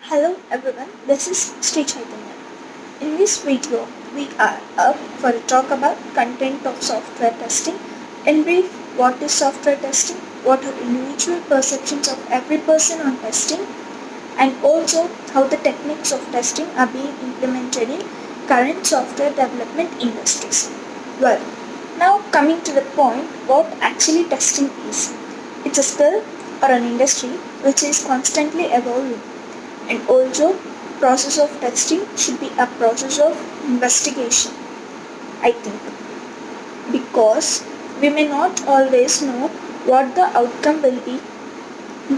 Hello everyone, this is Sri Chaitanya. In this video, we are up for a talk about content of software testing. In brief, what is software testing, what are individual perceptions of every person on testing, and also how the techniques of testing are being implemented in current software development industries. Well, now coming to the point, what actually testing is. It's a skill or an industry which is constantly evolving, and also process of testing should be a process of investigation, I think, because we may not always know what the outcome will be,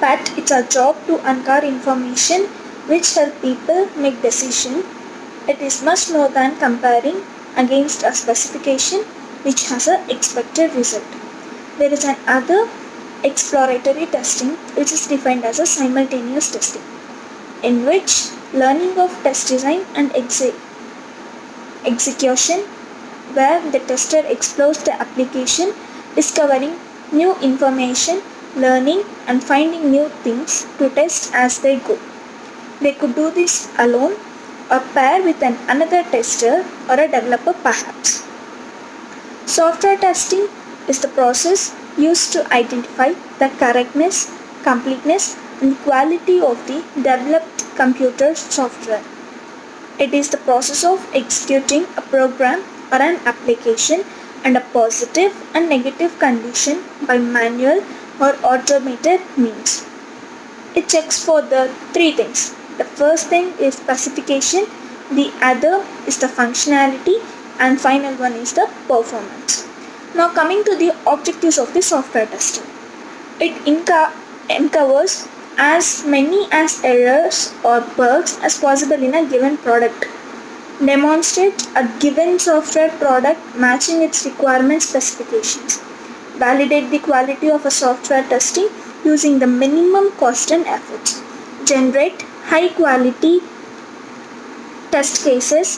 but it's our job to uncover information which help people make decision. It is much more than comparing against a specification which has an expected result. There is another exploratory testing which is defined as a simultaneous testing, in which learning of test design and execution, where the tester explores the application, discovering new information, learning and finding new things to test as they go. They could do this alone or pair with another tester or a developer perhaps. Software testing is the process used to identify the correctness, completeness, and quality of the developed computer software. It is the process of executing a program or an application under positive and negative condition by manual or automated means. It checks for the three things. The first thing is specification, the other is the functionality, and final one is the performance. Now coming to the objectives of the software testing. It uncovers as many as errors or bugs as possible in a given product. Demonstrate a given software product matching its requirement specifications. Validate the quality of a software testing using the minimum cost and efforts. Generate high quality test cases,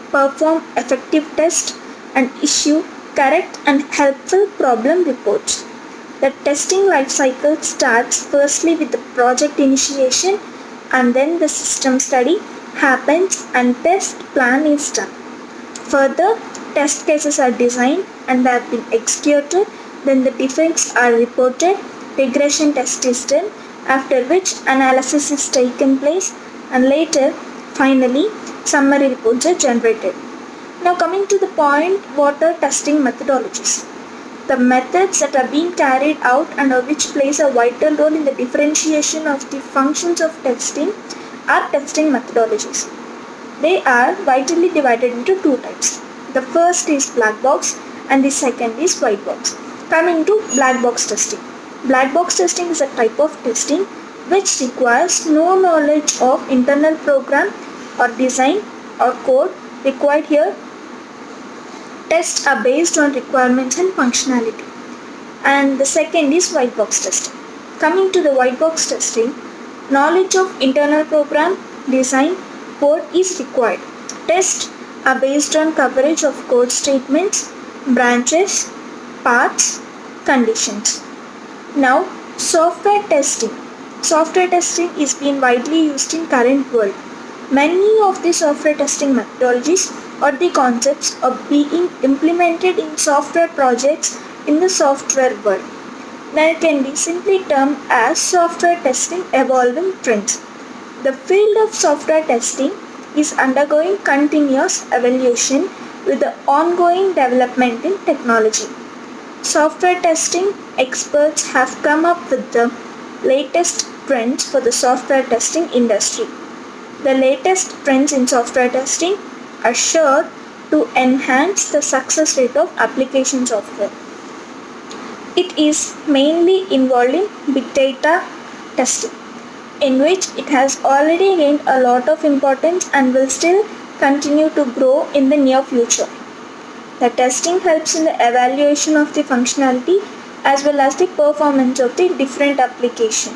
perform effective tests, and issue correct and helpful problem reports. The testing lifecycle starts firstly with the project initiation, and then the system study happens and test plan is done. Further, test cases are designed and have been executed, then the defects are reported, regression test is done, after which analysis is taken place, and later, finally, summary reports are generated. Now coming to the point, what are testing methodologies? The methods that are being carried out and which plays a vital role in the differentiation of the functions of testing are testing methodologies. They are vitally divided into two types. The first is black box and the second is white box. Coming to black box testing. Black box testing is a type of testing which requires no knowledge of internal program or design or code required here. Tests are based on requirements and functionality. And the second is white box testing. Coming to the white box testing, knowledge of internal program, design, code is required. Tests are based on coverage of code statements, branches, paths, conditions. Now, software testing. Software testing is being widely used in current world. Many of the software testing methodologies or the concepts are being implemented in software projects in the software world. That can be simply termed as software testing evolving trends. The field of software testing is undergoing continuous evolution with the ongoing development in technology. Software testing experts have come up with the latest trends for the software testing industry. The latest trends in software testing are sure to enhance the success rate of application software. It is mainly involved in big data testing, in which it has already gained a lot of importance and will still continue to grow in the near future. The testing helps in the evaluation of the functionality as well as the performance of the different application.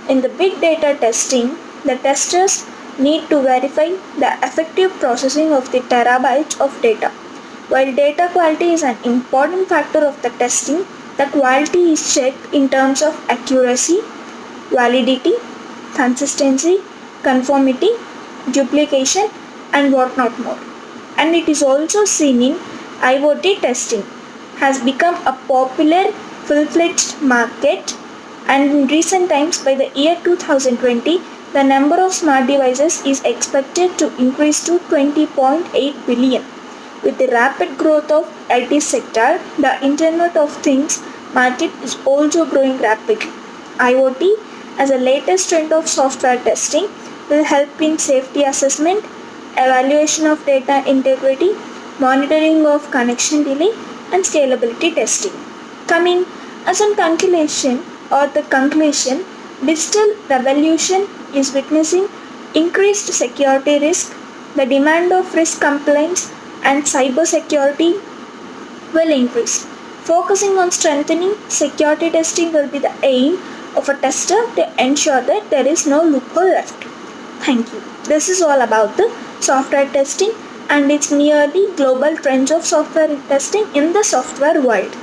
In the big data testing, the testers need to verify the effective processing of the terabytes of data. While data quality is an important factor of the testing, the quality is checked in terms of accuracy, validity, consistency, conformity, duplication, and whatnot more. And it is also seen in IoT testing has become a popular full-fledged market, and in recent times by the year 2020 the number of smart devices is expected to increase to 20.8 billion. With the rapid growth of IT sector, the Internet of Things market is also growing rapidly. IoT as a latest trend of software testing will help in safety assessment, evaluation of data integrity, monitoring of connection delay, and scalability testing. Coming as a conclusion, digital revolution is witnessing increased security risk. The demand of risk compliance and cybersecurity will increase. Focusing on strengthening security testing will be the aim of a tester to ensure that there is no loophole left. Thank you. This is all about the software testing and its nearly global trends of software testing in the software world.